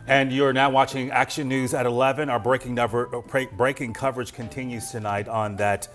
And you're now watching Action News at 11. Our breaking coverage continues tonight on that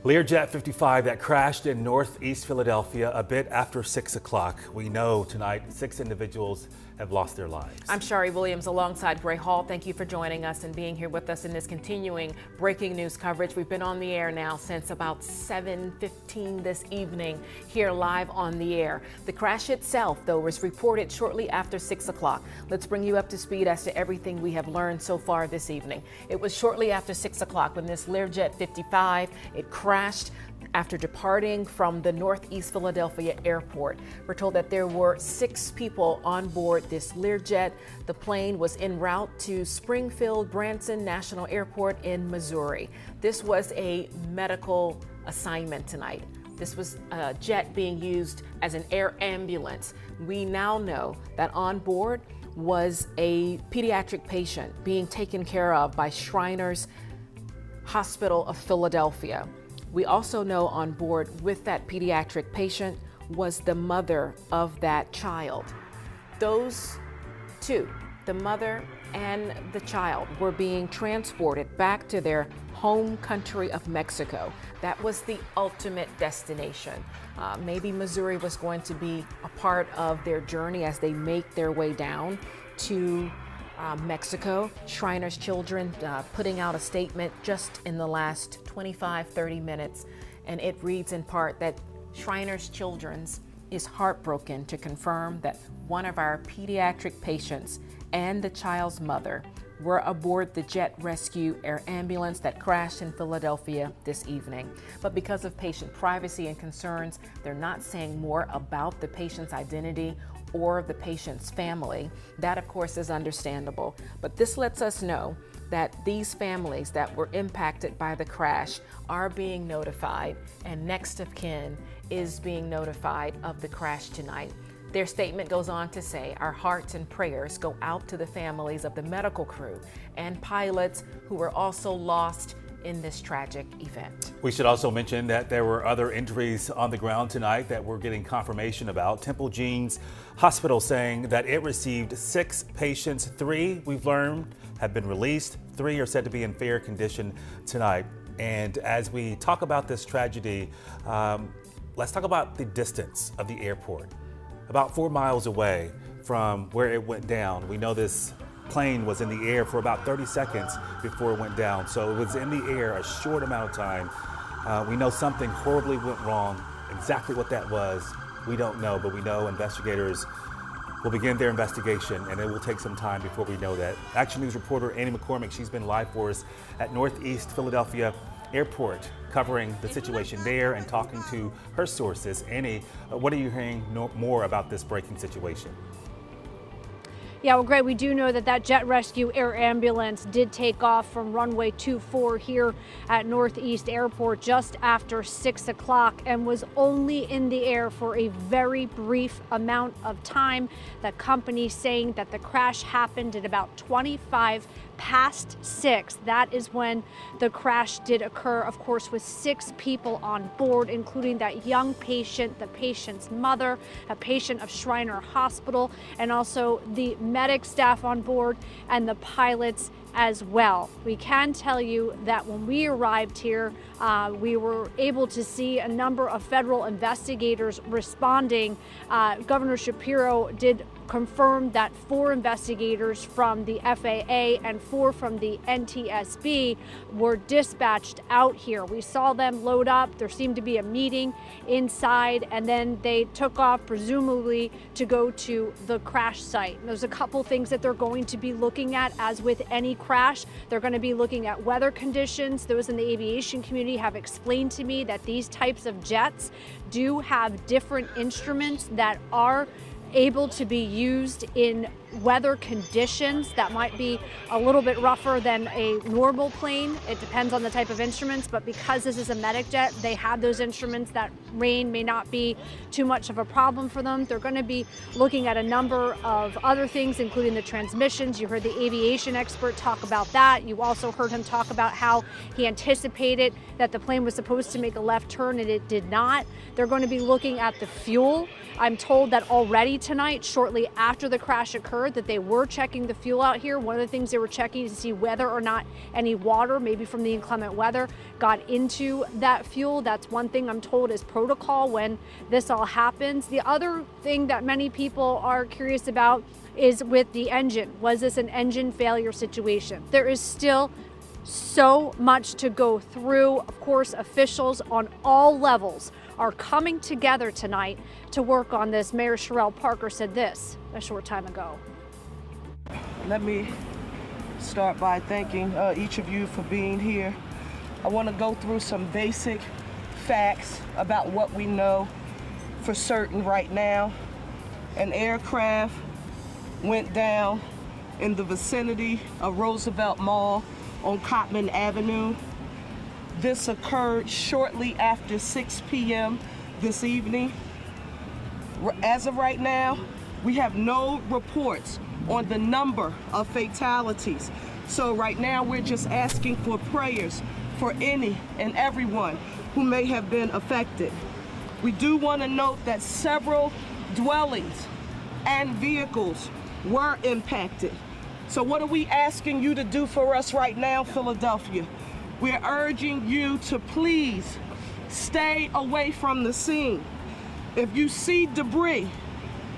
Learjet 55 that crashed in Northeast Philadelphia a bit after 6 o'clock. We know tonight 6 individuals have lost their lives. I'm Shari Williams alongside Gray Hall. Thank you for joining us and being here with us in this continuing breaking news coverage. We've been on the air now since about 7:15 this evening, here live on the air. The crash itself, though, was reported shortly after 6 o'clock. Let's bring you up to speed as to everything we have learned so far this evening. It was shortly after 6 o'clock when this Learjet 55, it crashed after departing from the Northeast Philadelphia airport. We're told that there were 6 people on board this Learjet. The plane was en route to Springfield Branson National Airport in Missouri. This was a medical assignment tonight. This was a jet being used as an air ambulance. We now know that on board was a pediatric patient being taken care of by Shriners Hospital of Philadelphia. We also know on board with that pediatric patient was the mother of that child. Those two, the mother and the child, were being transported back to their home country of Mexico. That was the ultimate destination. Maybe Missouri was going to be a part of their journey as they make their way down to Mexico. Shriners Children putting out a statement just in the last 25-30 minutes, and it reads in part that Shriners Children's is heartbroken to confirm that one of our pediatric patients and the child's mother were aboard the Jet Rescue Air Ambulance that crashed in Philadelphia this evening. But because of patient privacy and concerns, they're not saying more about the patient's identity or the patient's family. That, of course, is understandable. But this lets us know that these families that were impacted by the crash are being notified, and next of kin is being notified of the crash tonight. Their statement goes on to say, our hearts and prayers go out to the families of the medical crew and pilots who were also lost in this tragic event. We should also mention that there were other injuries on the ground tonight that we're getting confirmation about. Temple Jeans Hospital saying that it received 6 patients. 3, we've learned, have been released. 3 are said to be in fair condition tonight. And as we talk about this tragedy, let's talk about the distance of the airport. About 4 miles away from where it went down. We know this plane was in the air for about 30 seconds before it went down. So it was in the air a short amount of time. We know something horribly went wrong. Exactly what that was, we don't know, but we know investigators will begin their investigation, and it will take some time before we know that. Action News reporter Annie McCormick, she's been live for us at Northeast Philadelphia Airport, covering the situation there and talking to her sources. Annie, what are you hearing more about this breaking situation? Yeah, well, Greg, we do know that that Jet Rescue Air Ambulance did take off from runway 24 here at Northeast Airport just after 6 o'clock and was only in the air for a very brief amount of time. The company saying that the crash happened at about 25 past 6. That is when the crash did occur, of course, with 6 people on board, including that young patient, the patient's mother, a patient of Shriner Hospital, and also the medic staff on board and the pilots as well. We can tell you that when we arrived here, we were able to see a number of federal investigators responding. Governor Shapiro did confirm that 4 investigators from the FAA and 4 from the NTSB were dispatched out here. We saw them load up. There seemed to be a meeting inside, and then they took off, presumably to go to the crash site. And there's a couple things that they're going to be looking at, as with any crash. They're going to be looking at weather conditions. Those in the aviation community have explained to me that these types of jets do have different instruments that are able to be used in weather conditions that might be a little bit rougher than a normal plane. It depends on the type of instruments, but because this is a medic jet, they have those instruments that rain may not be too much of a problem for them. They're going to be looking at a number of other things, including the transmissions. You heard the aviation expert talk about that. You also heard him talk about how he anticipated that the plane was supposed to make a left turn and it did not. They're going to be looking at the fuel. I'm told that already tonight, shortly after the crash occurred, heard that they were checking the fuel out here. One of the things they were checking is to see whether or not any water, maybe from the inclement weather, got into that fuel. That's one thing I'm told is protocol when this all happens. The other thing that many people are curious about is with the engine. Was this an engine failure situation? There is still so much to go through. Of course, officials on all levels are coming together tonight to work on this. Mayor Cherelle Parker said this a short time ago. Let me start by thanking each of you for being here. I want to go through some basic facts about what we know for certain right now. An aircraft went down in the vicinity of Roosevelt Mall on Cottman Avenue. This occurred shortly after 6 p.m. this evening. As of right now, we have no reports on the number of fatalities. So right now we're just asking for prayers for any and everyone who may have been affected. We do want to note that several dwellings and vehicles were impacted. So what are we asking you to do for us right now, Philadelphia? We're urging you to please stay away from the scene. If you see debris,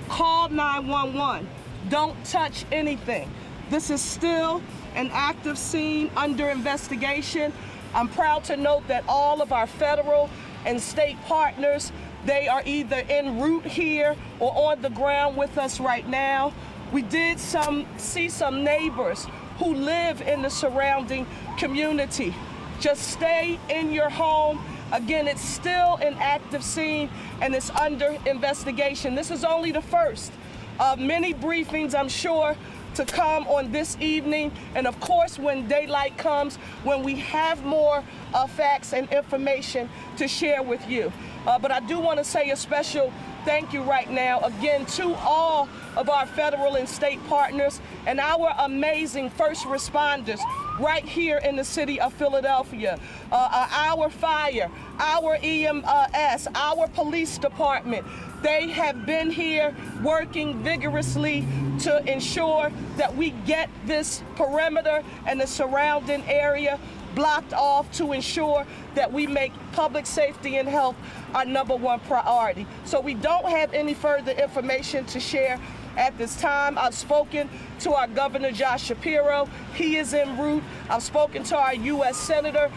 call 911. Don't touch anything. This is still an active scene under investigation. I'm proud to note that all of our federal and state partners, they are either en route here or on the ground with us right now. We did see some neighbors who live in the surrounding community. Just stay in your home. Again, it's still an active scene and it's under investigation. This is only the first of many briefings, I'm sure, to come on this evening. And of course, when daylight comes, when we have more facts and information to share with you. But I do want to say a special thank you right now, again, to all of our federal and state partners and our amazing first responders right here in the city of Philadelphia. Our fire, our EMS, our police department, they have been here working vigorously to ensure that we get this perimeter and the surrounding area blocked off to ensure that we make public safety and health our #1 priority. So we don't have any further information to share at this time. I've spoken to our Governor Josh Shapiro. He is en route. I've spoken to our U.S. Senator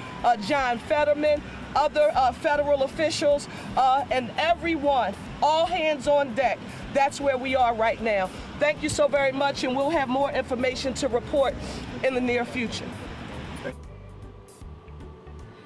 John Fetterman, other federal officials, and everyone, all hands on deck. That's where we are right now. Thank you so very much, and we'll have more information to report in the near future.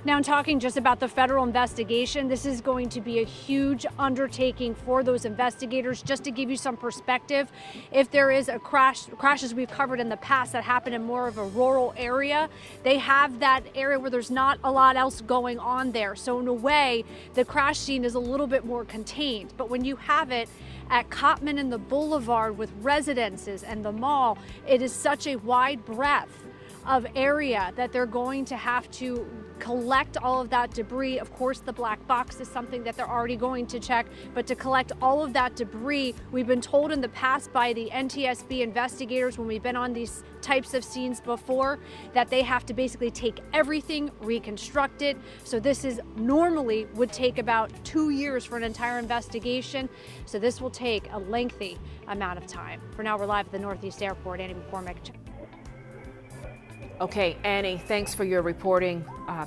Now, in talking just about the federal investigation, this is going to be a huge undertaking for those investigators. Just to give you some perspective, if there is a crashes we've covered in the past that happen in more of a rural area, they have that area where there's not a lot else going on there. So in a way, the crash scene is a little bit more contained. But when you have it at Cottman and the Boulevard with residences and the mall, it is such a wide breadth of area that they're going to have to collect all of that debris. Of course, the black box is something that they're already going to check, but to collect all of that debris, we've been told in the past by the NTSB investigators when we've been on these types of scenes before that they have to basically take everything, reconstruct it. So this is normally would take about 2 years for an entire investigation. So this will take a lengthy amount of time. For now, we're live at the Northeast Airport. Annie McCormick. Okay, Annie, thanks for your reporting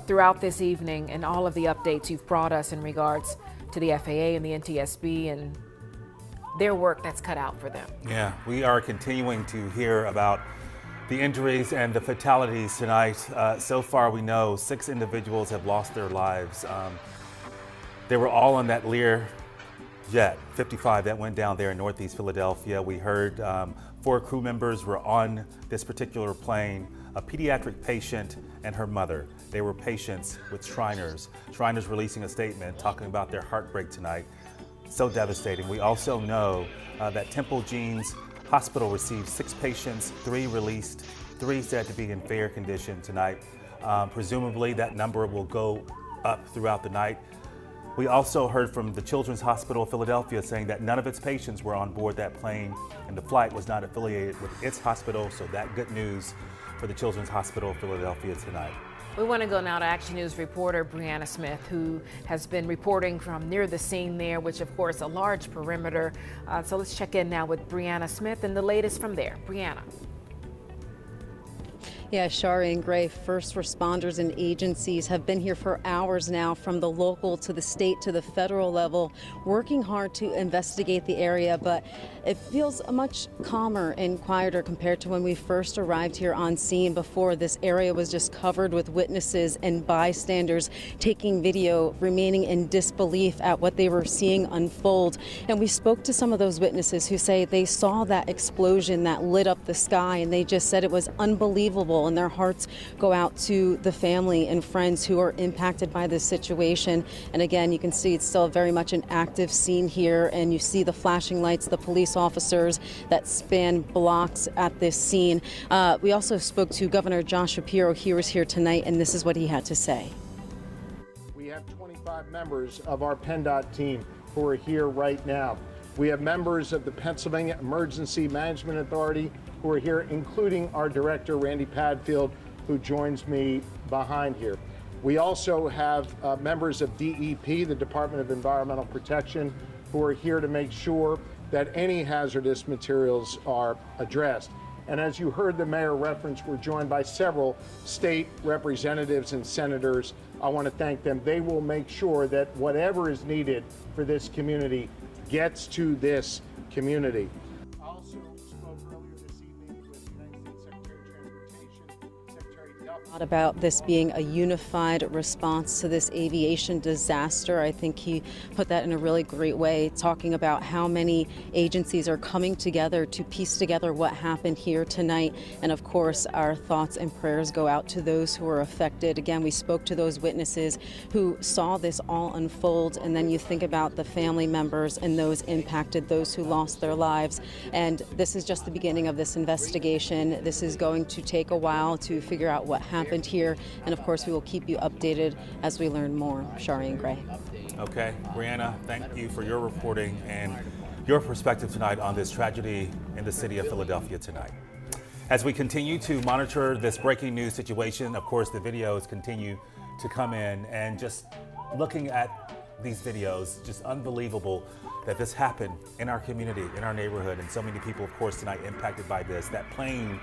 throughout this evening and all of the updates you've brought us in regards to the FAA and the NTSB and their work that's cut out for them. Yeah, we are continuing to hear about the injuries and the fatalities tonight. So far, we know 6 individuals have lost their lives. They were all on that Lear Jet 55 that went down there in Northeast Philadelphia. We heard 4 crew members were on this particular plane. A pediatric patient and her mother. They were patients with Shriners. Shriners releasing a statement talking about their heartbreak tonight. So devastating. We also know that Temple Jeans Hospital received 6 patients, 3 released, 3 said to be in fair condition tonight. Presumably that number will go up throughout the night. We also heard from the Children's Hospital of Philadelphia saying that none of its patients were on board that plane and the flight was not affiliated with its hospital. So that good news for the Children's Hospital of Philadelphia tonight. We want to go now to Action News reporter Brianna Smith, who has been reporting from near the scene there, which of course a large perimeter. So let's check in now with Brianna Smith and the latest from there. Brianna. Yeah, Shari and Gray, first responders and agencies have been here for hours now, from the local to the state to the federal level, working hard to investigate the area, but it feels much calmer and quieter compared to when we first arrived here on scene. Before, this area was just covered with witnesses and bystanders taking video, remaining in disbelief at what they were seeing unfold. And we spoke to some of those witnesses who say they saw that explosion that lit up the sky, and they just said it was unbelievable. And their hearts go out to the family and friends who are impacted by this situation. And again, you can see it's still very much an active scene here, and you see the flashing lights, the police officers that span blocks at this scene. We also spoke to Governor Josh Shapiro. He was here tonight, and this is what he had to say. We have 25 members of our PennDOT team who are here right now. We have members of the Pennsylvania Emergency Management Authority who are here, including our director, Randy Padfield, who joins me behind here. We also have members of DEP, the Department of Environmental Protection, who are here to make sure that any hazardous materials are addressed. And as you heard the mayor reference, we're joined by several state representatives and senators. I want to thank them. They will make sure that whatever is needed for this community gets to this community. I also spoke earlier this evening with United States Secretary of Transportation, Secretary Duffy. About this being a unified response to this aviation disaster. I think he put that in a really great way, talking about how many agencies are coming together to piece together what happened here tonight. And of course, our thoughts and prayers go out to those who are affected. Again, we spoke to those witnesses who saw this all unfold, and then you think about the family members and those impacted, those who lost their lives. And this is just the beginning of this investigation. This is going to take a while to figure out what happened here, and of course we will keep you updated as we learn more. Shari and Gray. Okay, Brianna, thank you for your reporting and your perspective tonight on this tragedy in the city of Philadelphia tonight. As we continue to monitor this breaking news situation, of course the videos continue to come in, and just looking at these videos, just unbelievable that this happened in our community, in our neighborhood, and so many people, of course, tonight impacted by this. That plane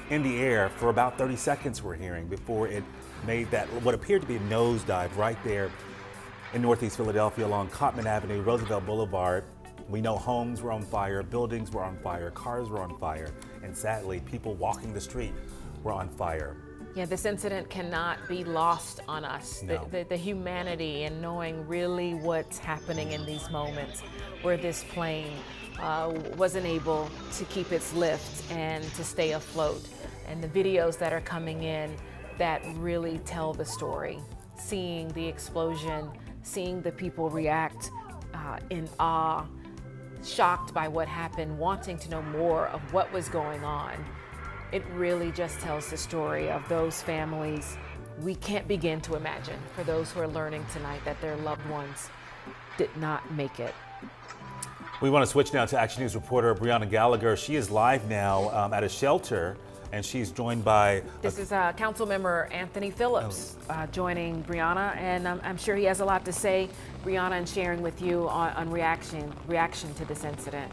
in the air for about 30 seconds, we're hearing, before it made that what appeared to be a nosedive right there in Northeast Philadelphia along Cottman Avenue, Roosevelt Boulevard. We know homes were on fire, buildings were on fire, cars were on fire, and sadly, people walking the street were on fire. Yeah, this incident cannot be lost on us. No. The humanity and knowing really what's happening in these moments where this plane wasn't able to keep its lift and to stay afloat. And the videos that are coming in that really tell the story. Seeing the explosion, seeing the people react in awe, shocked by what happened, wanting to know more of what was going on. It really just tells the story of those families. We can't begin to imagine, for those who are learning tonight, that their loved ones did not make it. We want to switch now to Action News reporter Brianna Gallagher. She is live now at a shelter, and she's joined by... This is Council Member Anthony Phillips joining Brianna, and I'm sure he has a lot to say, Brianna, and sharing with you on reaction to this incident.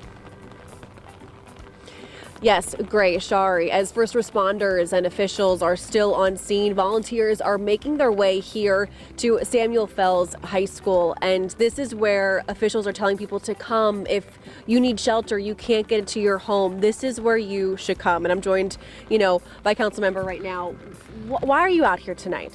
Yes, great, Shari. As first responders and officials are still on scene, volunteers are making their way here to Samuel Fells High School. And this is where officials are telling people to come. If you need shelter, you can't get into your home, this is where you should come. And I'm joined, by council member right now. Why are you out here tonight?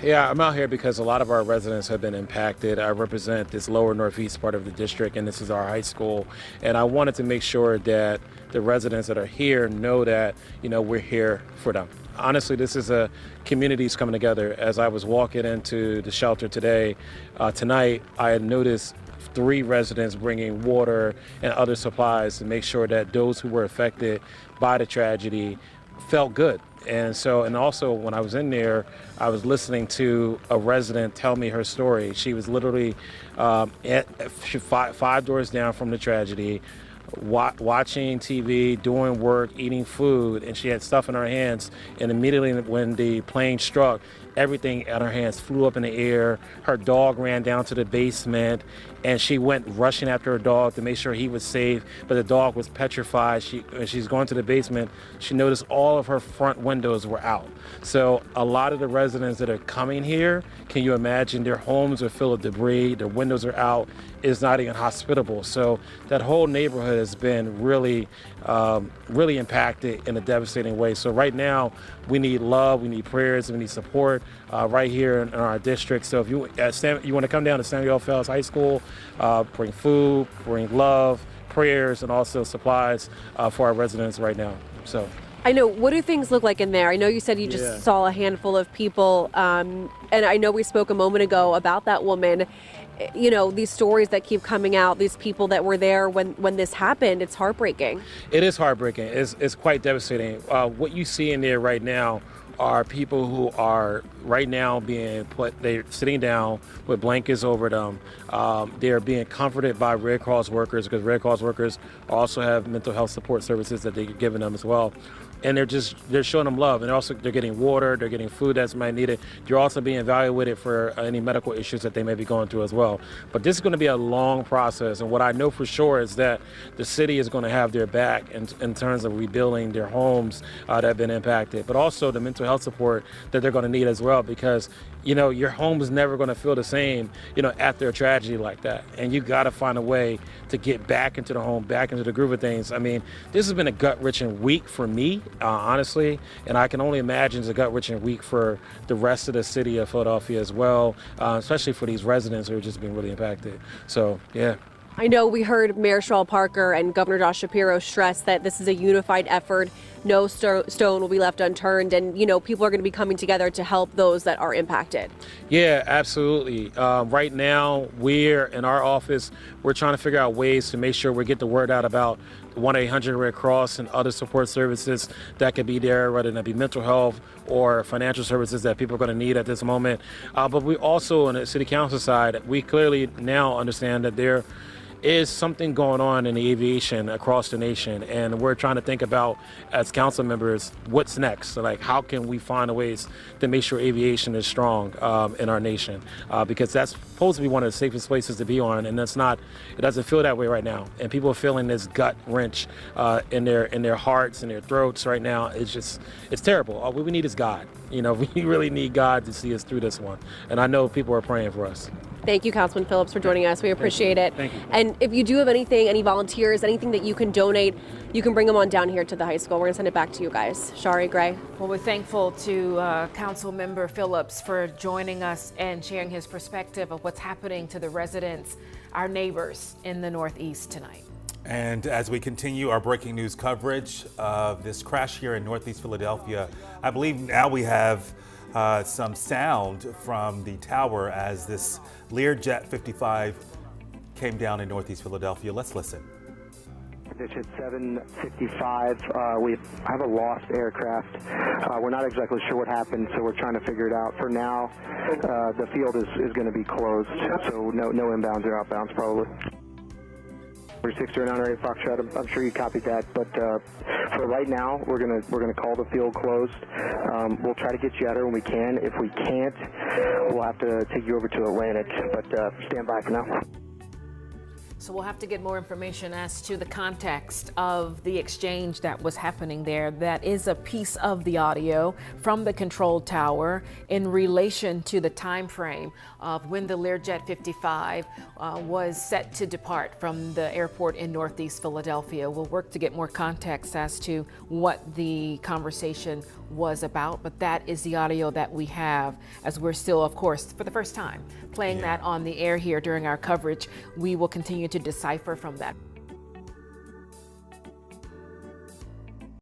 Yeah, I'm out here because a lot of our residents have been impacted. I represent this lower northeast part of the district, and this is our high school. And I wanted to make sure that the residents that are here know that, we're here for them. Honestly, this is a communities coming together. As I was walking into the shelter tonight, I had noticed 3 residents bringing water and other supplies to make sure that those who were affected by the tragedy felt good And also when I was in there, I was listening to a resident tell me her story. She was literally five doors down from the tragedy, watching TV, doing work, eating food, and she had stuff in her hands. And immediately when the plane struck, everything at her hands flew up in the air. Her dog ran down to the basement, and she went rushing after her dog to make sure he was safe, but the dog was petrified. When she's going to the basement, she noticed all of her front windows were out. So a lot of the residents that are coming here, can you imagine, their homes are full of debris, their windows are out, it's not even hospitable. So that whole neighborhood has been really impacted in a devastating way. So right now, we need love, we need prayers, we need support right here in our district. So if you want to come down to Samuel Fells High School, bring food, bring love, prayers, and also supplies for our residents right now. So. I know. What do things look like in there? I know you said you just saw a handful of people, and I know we spoke a moment ago about that woman. You know, these stories that keep coming out, these people that were there when this happened, it's heartbreaking. It is heartbreaking. It's quite devastating. What you see in there right now are people who are right now they're sitting down with blankets over them. They're being comforted by Red Cross workers, because Red Cross workers also have mental health support services that they're giving them as well. And they're showing them love, and they're getting water, they're getting food that's might needed. They're also being evaluated for any medical issues that they may be going through as well. But this is going to be a long process, and what I know for sure is that the city is going to have their back in terms of rebuilding their homes that have been impacted, but also the mental health support that they're going to need as well, because your home is never going to feel the same, after a tragedy like that. And you got to find a way to get back into the home, back into the groove of things. I mean, this has been a gut-wrenching week for me, honestly, and I can only imagine it's a gut-wrenching week for the rest of the city of Philadelphia as well, especially for these residents who are just being really impacted. So, yeah. I know we heard Mayor Cheryl Parker and Governor Josh Shapiro stress that this is a unified effort. No stone will be left unturned, and people are going to be coming together to help those that are impacted. Yeah, absolutely. Right now, we're in our office, we're trying to figure out ways to make sure we get the word out about 1-800 Red Cross and other support services that could be there, whether that be mental health or financial services that people are going to need at this moment. But we also, on the city council side, we clearly now understand that there is something going on in the aviation across the nation, and we're trying to think about, as council members, what's next. So, how can we find ways to make sure aviation is strong in our nation, because that's supposed to be one of the safest places to be on, and it doesn't feel that way right now, and people are feeling this gut wrench in their hearts and their throats right now. It's terrible. All we need is God. We really need God to see us through this one, and I know people are praying for us. Thank you, Councilman Phillips, for joining us. We appreciate it. Thank you. And if you do have anything, any volunteers, anything that you can donate, you can bring them on down here to the high school. We're going to send it back to you guys. Shari, Gray. Well, we're thankful to Council Member Phillips for joining us and sharing his perspective of what's happening to the residents, our neighbors in the Northeast tonight. And as we continue our breaking news coverage of this crash here in Northeast Philadelphia, I believe now we have some sound from the tower as this Learjet 55 came down in Northeast Philadelphia. Let's listen. Condition 755. We have a lost aircraft. We're not exactly sure what happened, so we're trying to figure it out. For now, the field is going to be closed, so no inbounds or outbounds probably. 609 Foxtrot. I'm sure you copied that, but for right now, we're gonna call the field closed. We'll try to get you out here when we can. If we can't, we'll have to take you over to Atlantic. But stand by for now. So we'll have to get more information as to the context of the exchange that was happening there. That is a piece of the audio from the control tower in relation to the time frame of when the Learjet 55 was set to depart from the airport in Northeast Philadelphia. We'll work to get more context as to what the conversation was about, but that is the audio that we have, as we're still, of course, for the first time, playing that on the air here during our coverage. We will continue to decipher from that.